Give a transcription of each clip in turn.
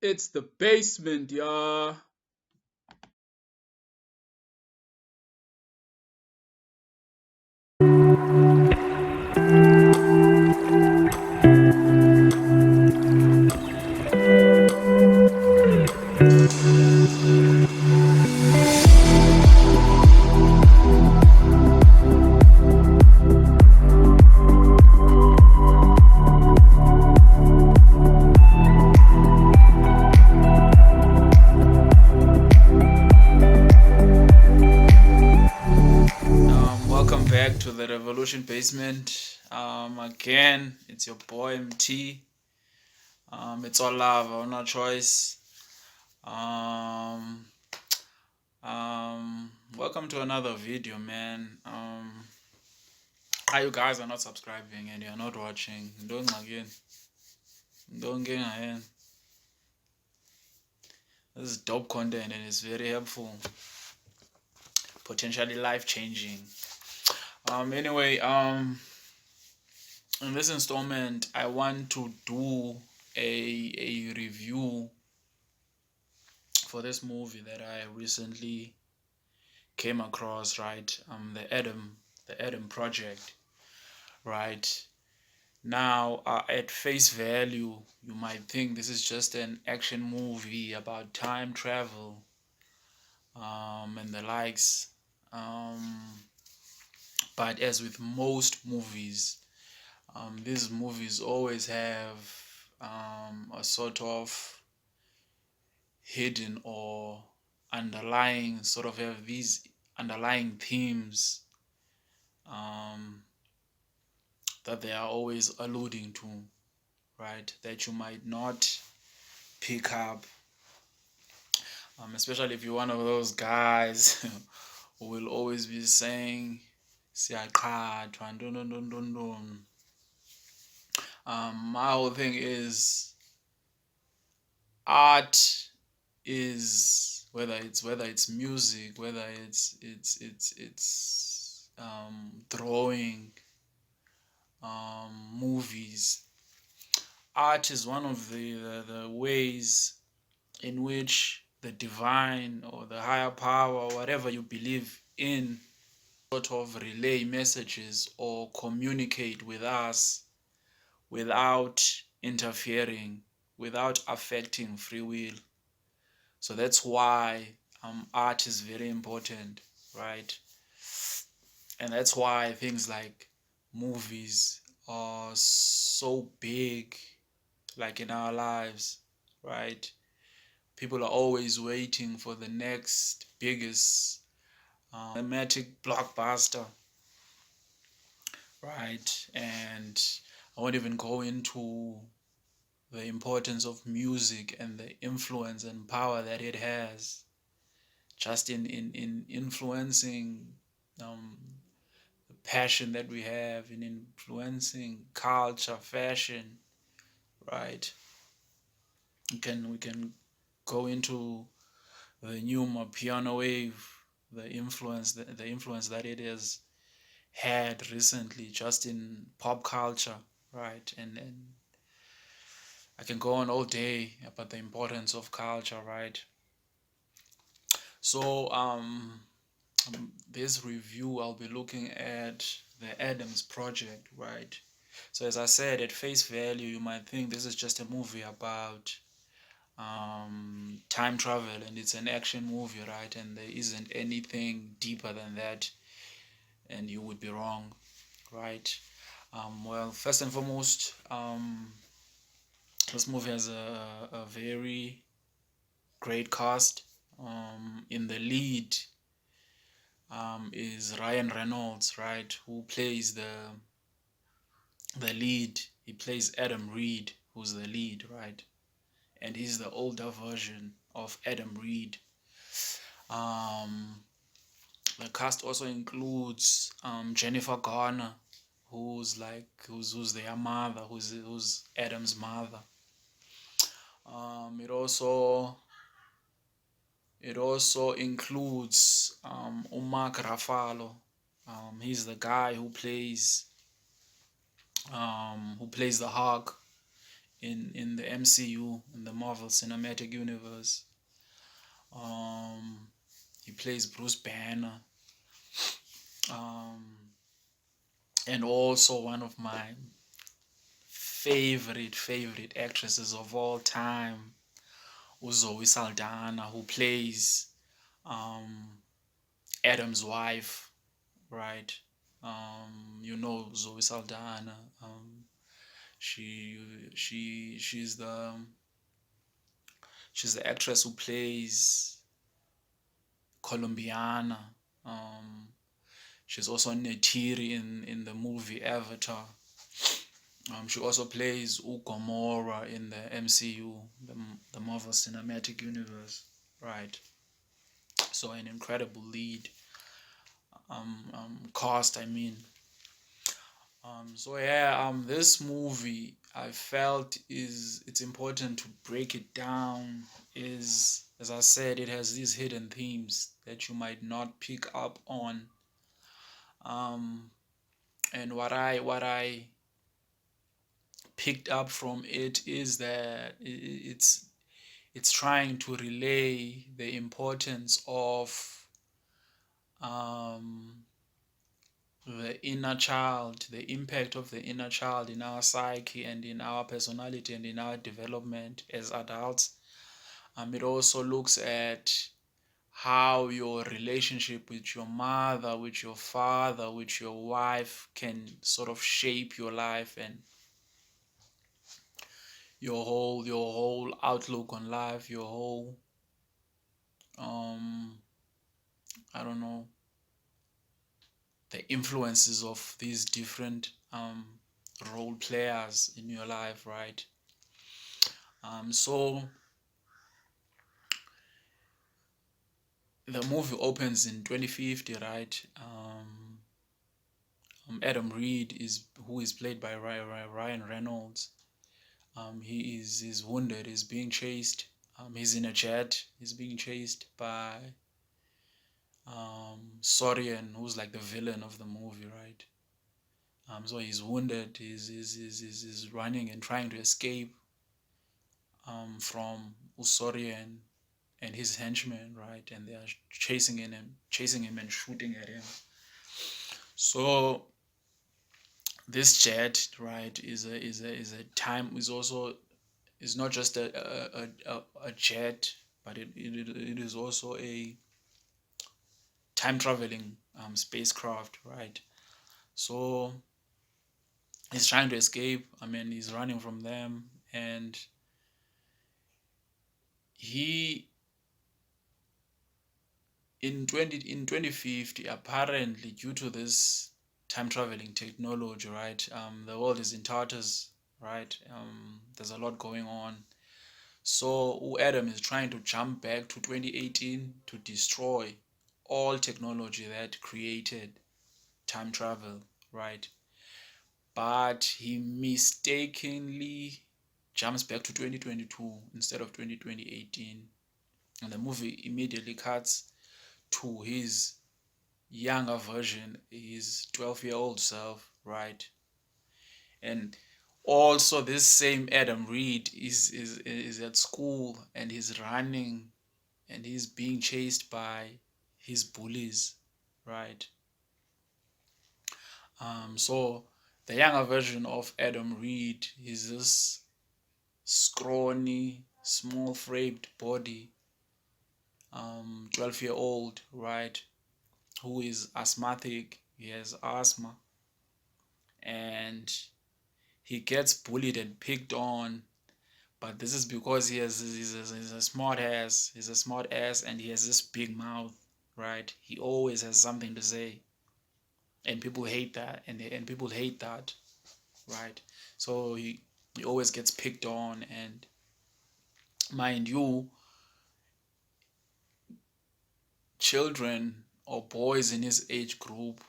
It's the basement, y'all. Welcome back to the Revolution Basement. Again, it's your boy MT. It's all love, no choice. Um, Welcome to another video, man. You guys are not subscribing and you're not watching. Don't again. Don't get ahead. This is dope content and it's very helpful, potentially life changing. Anyway, in this installment, I want to do a review for this movie that I recently came across, right? The Adam Project, right? Now, at face value, you might think this is just an action movie about time travel, and the likes. But as with most movies, these movies always have a sort of hidden or underlying, sort of have these underlying themes that they are always alluding to, right? That you might not pick up, especially if you're one of those guys who will always be saying, "Siyaqhathwa, dun, dun, dun, dun, dun." My whole thing is art is whether it's music, whether it's drawing, movies. Art is one of the ways in which the divine or the higher power, or whatever you believe in, sort of relay messages or communicate with us without interfering, without affecting free will. So that's why art is very important, right? And that's why things like movies are so big, like in our lives, right? People are always waiting for the next biggest thematic blockbuster, right? And I won't even go into the importance of music and the influence and power that it has just in influencing um, the passion that we have, in influencing culture, fashion, right? We can go into the new piano wave, the influence that it has had recently just in pop culture, right? And I can go on all day about the importance of culture, right? So this review, I'll be looking at the Adams Project, right? So as I said, at face value, you might think this is just a movie about time travel and it's an action movie, right? And there isn't anything deeper than that, and you would be wrong, right? Well, first and foremost, this movie has a very great cast. In the lead is Ryan Reynolds, right? Who plays the lead. He plays Adam Reed, who's the lead, right? And he's the older version of Adam Reed. The cast also includes Jennifer Garner, who's their mother, who's Adam's mother. It also includes Mark Ruffalo. He's the guy who plays the Hawk in the MCU, in the Marvel Cinematic Universe. He plays Bruce Banner. And also one of my favorite actresses of all time, Zoe Saldana, who plays Adam's wife, right? Zoe Saldana. She's the actress who plays Colombiana. She's also Neytiri in the movie Avatar. She also plays Gamora in the MCU, the Marvel Cinematic Universe, right? So an incredible lead cast, I mean. This movie I felt it's important to break it down. Is, as I said, it has these hidden themes that you might not pick up on. And what I picked up from it is that it's trying to relay the importance of the inner child, the impact of the inner child in our psyche and in our personality and in our development as adults. It also looks at how your relationship with your mother, with your father, with your wife can sort of shape your life and your whole outlook on life, your whole I don't know, the influences of these different role players in your life, right? So the movie opens in 2050, right? Adam Reed who is played by Ryan Reynolds. He's wounded. He's being chased. He's in a jet. He's being chased by Sorian, who's like the villain of the movie, right? So he's wounded. He's running and trying to escape from Usorian and his henchmen, right? And they are chasing him and shooting at him. So this jet, right, is a time is not just a jet, but it is also a time traveling spacecraft, right? So he's trying to escape. I mean, he's running from them, and he in 2050, apparently, due to this time traveling technology, right, the world is in tatters, right? There's a lot going on. So Adam is trying to jump back to 2018 to destroy all technology that created time travel, right? But he mistakenly jumps back to 2022 instead of 2018. And the movie immediately cuts to his younger version, his 12-year-old self, right? And also this same Adam Reed is at school and he's running and he's being chased by his bullies, right? So the younger version of Adam Reed is this scrawny, small framed body, 12-year-old, right? Who is asthmatic. He has asthma, and he gets bullied and picked on. But this is because he's a smart ass. He's a smart ass, and he has this big mouth, right? He always has something to say, and people hate that, and people hate that, right? So he always gets picked on, and mind you, children or boys in his age group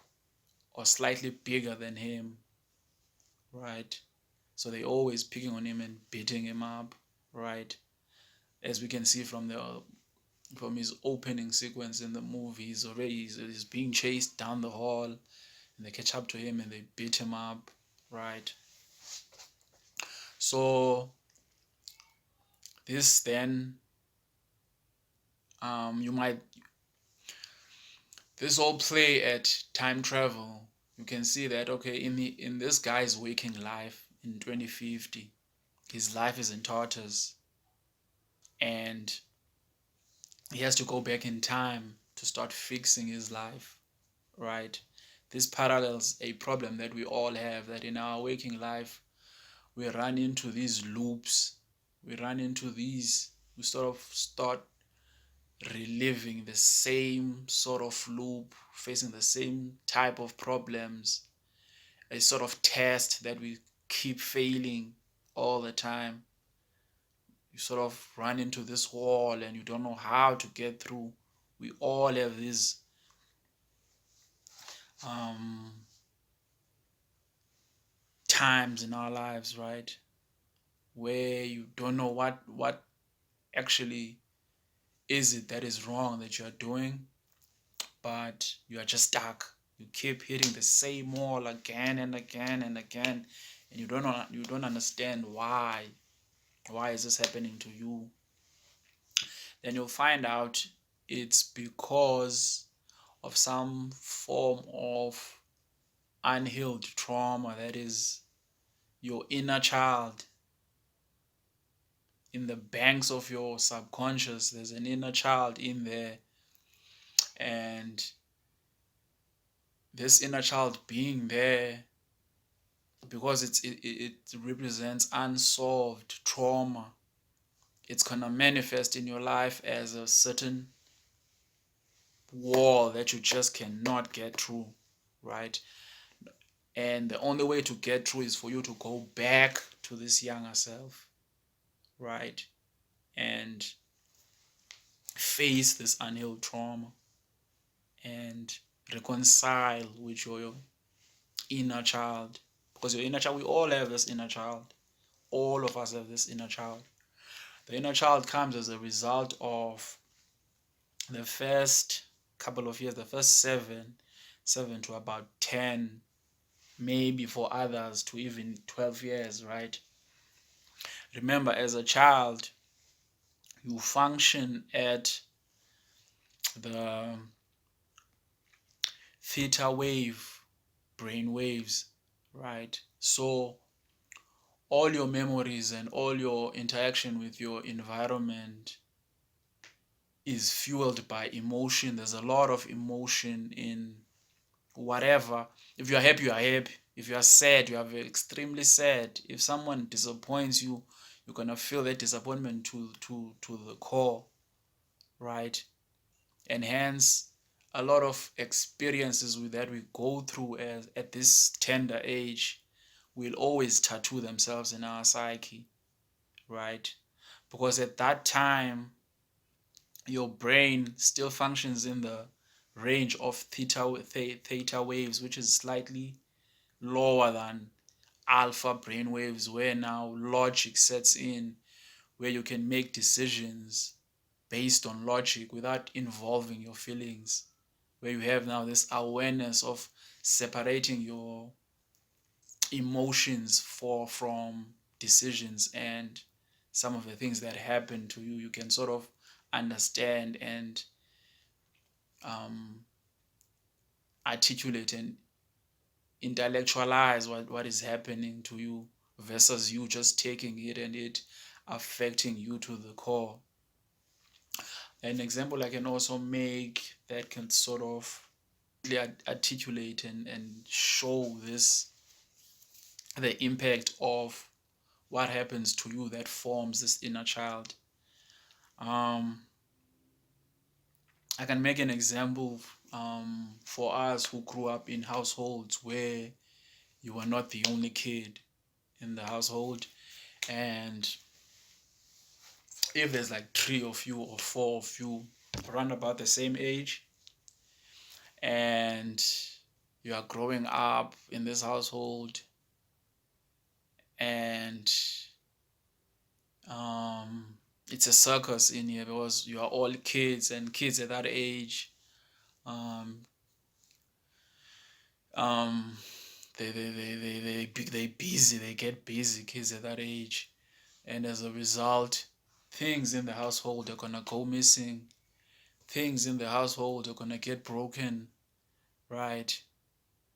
are slightly bigger than him, right? So they always picking on him and beating him up, right? As we can see from his opening sequence in the movie, he's being chased down the hall, and they catch up to him and they beat him up, right? So This then this all play at time travel. You can see that, okay, in this guy's waking life in 2050, his life is in tatters, and he has to go back in time to start fixing his life, right? This parallels a problem that we all have, that in our waking life we run into these loops, we sort of start reliving the same sort of loop, facing the same type of problems, a sort of test that we keep failing all the time. You sort of run into this wall and you don't know how to get through. We all have these um, times in our lives, right, where you don't know what actually is it that is wrong that you are doing, but you are just stuck. You keep hitting the same wall again and again and again, and you don't understand why. Why is this happening to you? Then you'll find out it's because of some form of unhealed trauma, that is your inner child. In the banks of your subconscious, there's an inner child in there, and this inner child being there, because it represents unsolved trauma, it's gonna manifest in your life as a certain wall that you just cannot get through, right? And the only way to get through is for you to go back to this younger self, right? And face this unhealed trauma and reconcile with your inner child. Because your inner child, we all have this inner child. All of us have this inner child. The inner child comes as a result of the first couple of years, the first seven to about 10, maybe for others to even 12 years, right? Remember, as a child, you function at the theta wave brain waves, right? So all your memories and all your interaction with your environment is fueled by emotion. There's a lot of emotion in whatever. If you are happy, you are happy. If you are sad, you are extremely sad. If someone disappoints you, you're gonna feel that disappointment to the core, right? And hence a lot of experiences with that we go through as at this tender age will always tattoo themselves in our psyche, right? Because at that time your brain still functions in the range of theta waves, which is slightly lower than alpha brain waves, where now logic sets in, where you can make decisions based on logic without involving your feelings, where you have now this awareness of separating your emotions from decisions and some of the things that happen to you. You can sort of understand and um, articulate and intellectualize what is happening to you versus you just taking it and it affecting you to the core. An example I can also make that can sort of articulate and show this, the impact of what happens to you that forms this inner child. I can make an example for us who grew up in households where you were not the only kid in the household, and if there's like 3 of you or 4 of you around about the same age, and you are growing up in this household, and it's a circus in here because you are all kids, and kids at that age, um, um, they busy, they get busy, kids at that age, and as a result things in the household are gonna go missing. Things in the household are gonna get broken, right?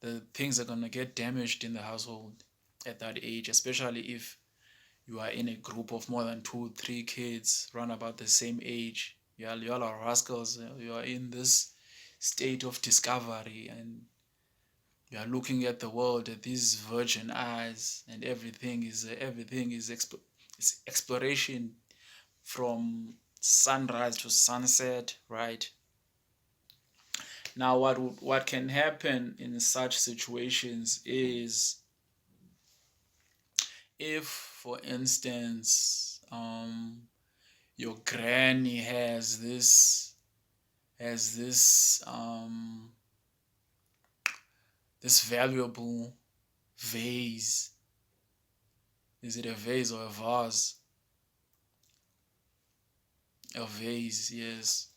The things are gonna get damaged in the household at that age, especially if you are in a group of more than 2, 3 kids, run about the same age. You all are rascals. You are in this state of discovery, and you are looking at the world at these virgin eyes, and it's exploration from sunrise to sunset, right? Now, what can happen in such situations is, if, for instance, your granny has this valuable vase. Is it a vase or a vase? A vase, yes.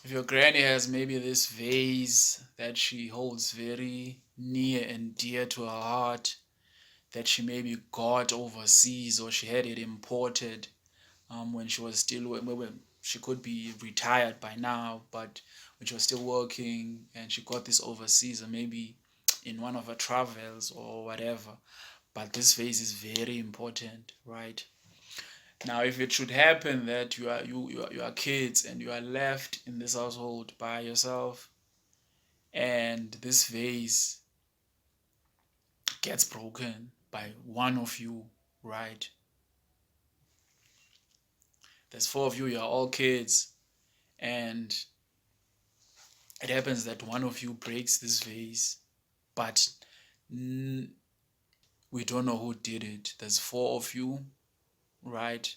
If your granny has maybe this vase that she holds very near and dear to her heart, that she maybe got overseas, or she had it imported when she was still, when she could be retired by now, but when she was still working, and she got this overseas, or maybe in one of her travels or whatever. But this phase is very important, right? Now, if it should happen that you are kids and you are left in this household by yourself, and this vase gets broken by one of you, right? There's 4 of you, you're all kids, and it happens that one of you breaks this vase, but we don't know who did it. There's 4 of you, right?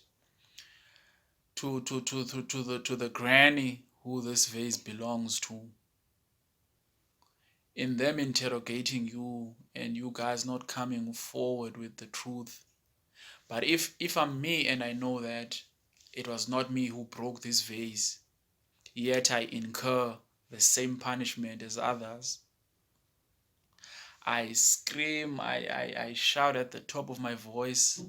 To the granny who this vase belongs to, in them interrogating you and you guys not coming forward with the truth. But if I'm me and I know that it was not me who broke this vase, yet I incur the same punishment as others, I scream, I shout at the top of my voice,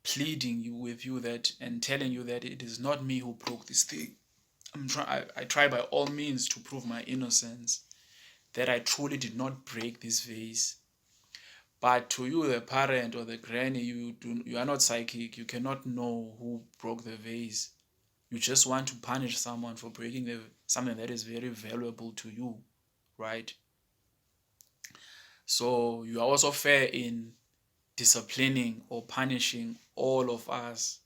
pleading with you that, and telling you that it is not me who broke this thing. I try by all means to prove my innocence, that I truly did not break this vase. But to you, the parent or the granny, you are not psychic. You cannot know who broke the vase. You just want to punish someone for breaking something that is very valuable to you, right? So you are also fair in disciplining or punishing all of us.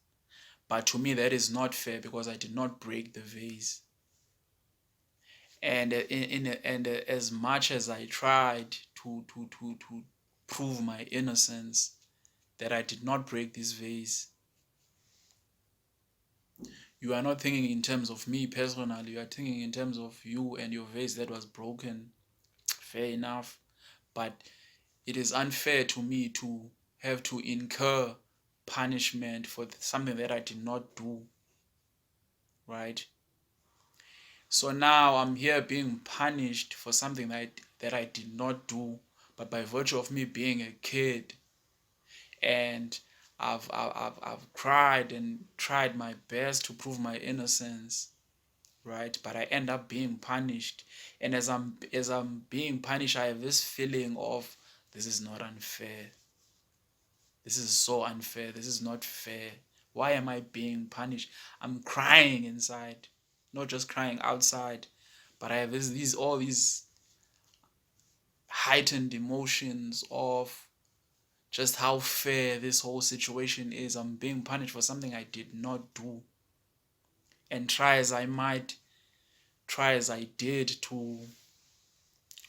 But to me, that is not fair, because I did not break the vase. And as much as I tried to prove my innocence, that I did not break this vase, you are not thinking in terms of me personally. You are thinking in terms of you and your vase that was broken. Fair enough. But it is unfair to me to have to incur punishment for something that I did not do, right? So now I'm here being punished for something that I did not do, but by virtue of me being a kid, and I've cried and tried my best to prove my innocence, right? But I end up being punished, and as I'm being punished, I have this feeling of, this is not unfair. This is so unfair. This is not fair. Why am I being punished? I'm crying inside, not just crying outside, but I have all these heightened emotions of just how fair this whole situation is. I'm being punished for something I did not do. And try as I did to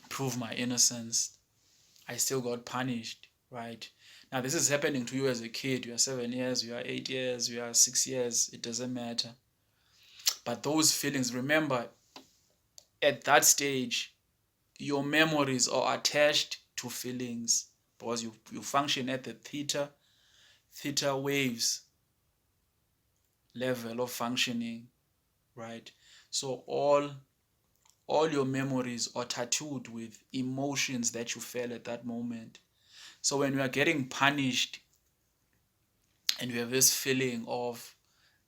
prove my innocence, I still got punished, right? Now, this is happening to you as a kid. You are 7 years, you are 8 years, you are 6 years, it doesn't matter. But those feelings, remember, at that stage, your memories are attached to feelings, because you function at the theta waves level of functioning, right? So all your memories are tattooed with emotions that you felt at that moment. So when you are getting punished and you have this feeling of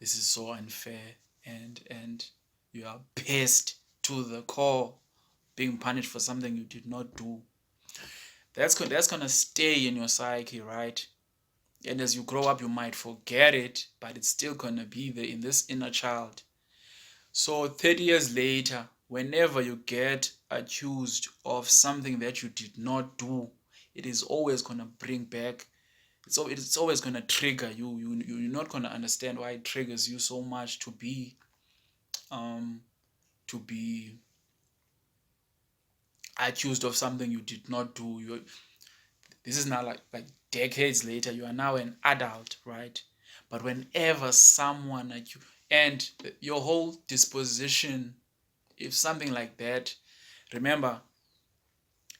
this is so unfair, and you are pissed to the core, being punished for something you did not do. That's gonna stay in your psyche, right? And as you grow up, you might forget it, but it's still gonna be there in this inner child. So 30 years later, whenever you get accused of something that you did not do, it is always gonna bring back. It's always gonna trigger you. You're not gonna understand why it triggers you so much um to be accused of something you did not do. This is now like decades later. You are now an adult, right? But whenever someone like you and your whole disposition, if something like that, remember,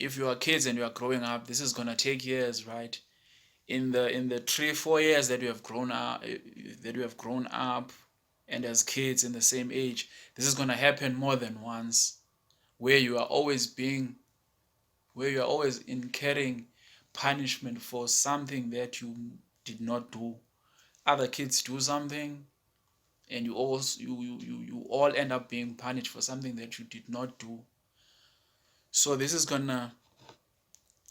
if you are kids and you are growing up, this is gonna take years, right? In the 3-4 years that you have grown up, and as kids in the same age, this is gonna happen more than once, where you are always incurring punishment for something that you did not do. Other kids do something, and you all end up being punished for something that you did not do. So this is gonna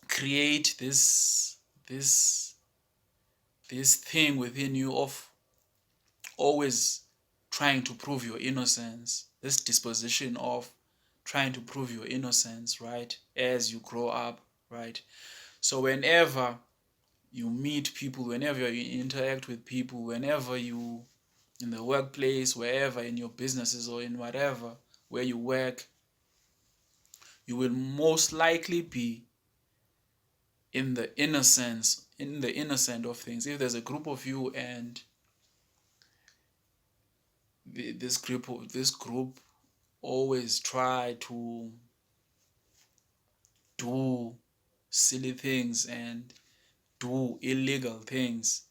create this thing within you of always trying to prove your innocence, this disposition of trying to prove your innocence, right, as you grow up, right? So whenever you meet people, whenever you interact with people, whenever you in the workplace, wherever, in your businesses or in whatever where you work, you will most likely be in the innocent of things. If there's a group of you and this group always try to do silly things and do illegal things,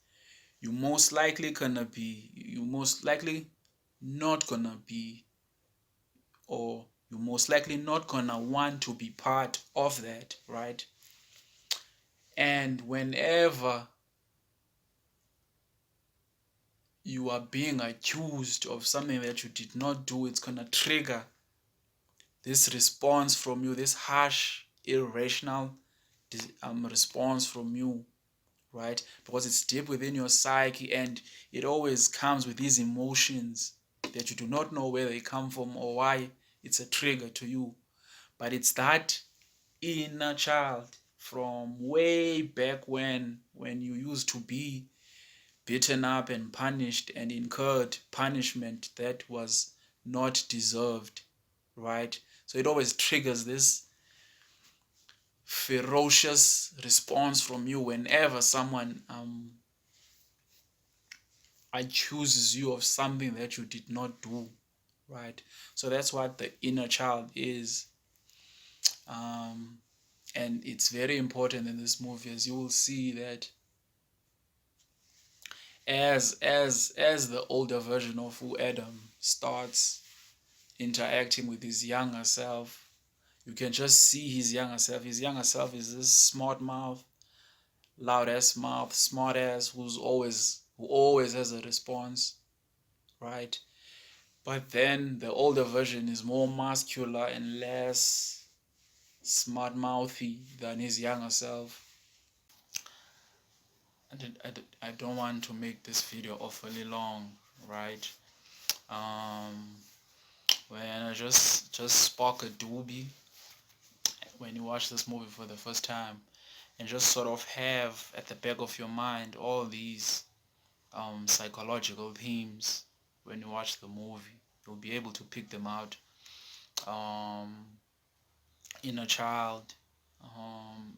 you most likely not gonna be, or you most likely not gonna want to be part of that, right? And whenever you are being accused of something that you did not do, it's gonna trigger this response from you, this harsh, irrational response from you, right? Because it's deep within your psyche, and it always comes with these emotions that you do not know where they come from or why it's a trigger to you. But it's that inner child from way back when you used to be beaten up and punished and incurred punishment that was not deserved, right? So it always triggers this ferocious response from you whenever someone accuses you of something that you did not do, right? So that's what the inner child is. And it's very important in this movie, as you will see that as the older version of who Adam starts interacting with his younger self, you can just see his younger self. His younger self is this smart mouth, loud ass mouth, smart ass, who always has a response, right? But then the older version is more muscular and less smart mouthy than his younger self. I don't want to make this video awfully long, right? When I just spark a doobie when you watch this movie for the first time, and just sort of have at the back of your mind all these psychological themes. When you watch the movie, you'll be able to pick them out. Inner child,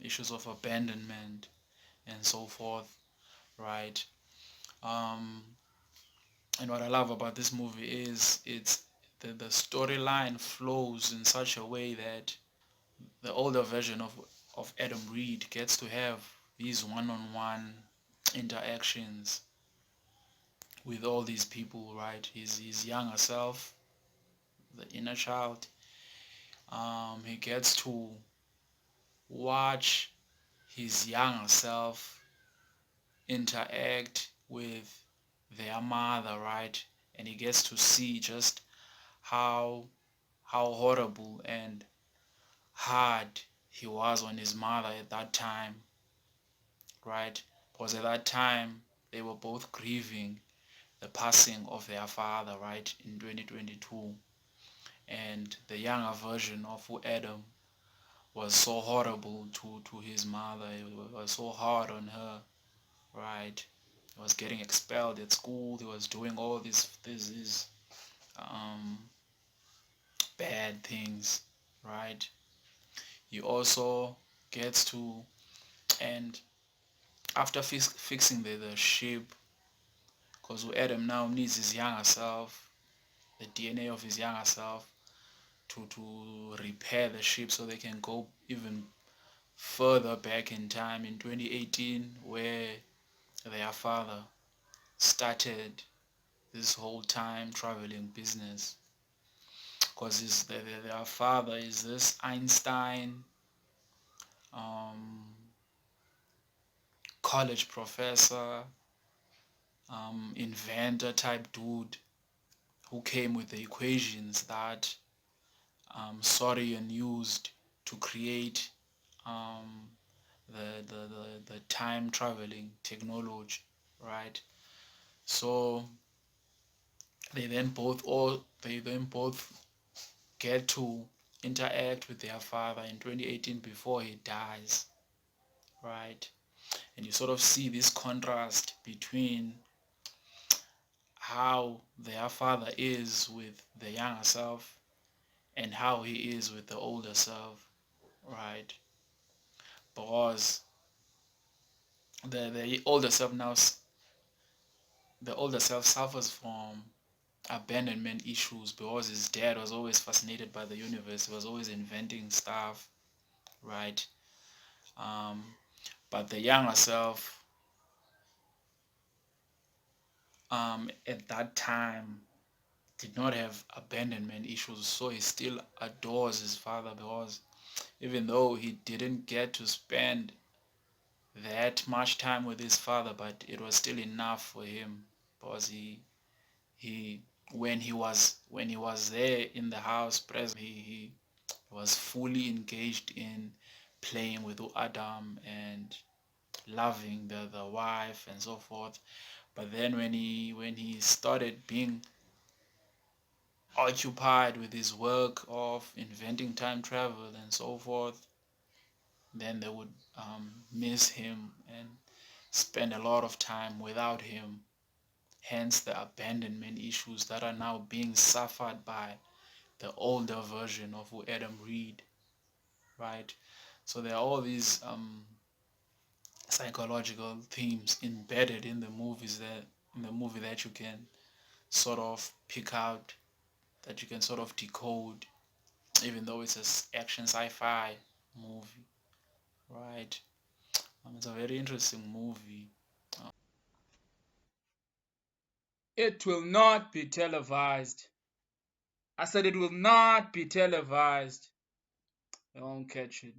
issues of abandonment, and so forth, right? And what I love about this movie is the storyline flows in such a way that the older version of Adam Reed gets to have these one-on-one interactions with all these people, right? His younger self, the inner child. He gets to watch his younger self interact with their mother, right? And he gets to see just how horrible and hard he was on his mother at that time, right? Because at that time they were both grieving the passing of their father, right, in 2022. And the younger version of Adam was so horrible to his mother. It was so hard on her, right? He was getting expelled at school. He was doing all these um, bad things, right? He also gets to, and after fixing the ship, because Adam now needs his younger self, the DNA of his younger self, to repair the ship so they can go even further back in time in 2018, where their father started this whole time traveling business, because their father is this Einstein um, college professor, inventor type dude who came with the equations that Sorian used to create um, the time traveling technology, right? So they then both get to interact with their father in 2018 before he dies, right? And you sort of see this contrast between how their father is with the younger self and how he is with the older self, right? Because the older self now, the older self suffers from abandonment issues because his dad was always fascinated by the universe. He was always inventing stuff, right? Um, but the younger self, at that time, did not have abandonment issues, so he still adores his father, because even though he didn't get to spend that much time with his father, but it was still enough for him, because he when he was there in the house present, he was fully engaged in playing with Adam and loving the wife and so forth. But then when he started being occupied with his work of inventing time travel and so forth, then they would miss him and spend a lot of time without him. Hence the abandonment issues that are now being suffered by the older version of who Adam Reed, right? So there are all these psychological themes embedded in the movie that you can sort of pick out, that you can sort of decode, even though it's an action sci-fi movie, right? It's a very interesting movie. It will not be televised. I said it will not be televised. You won't catch it.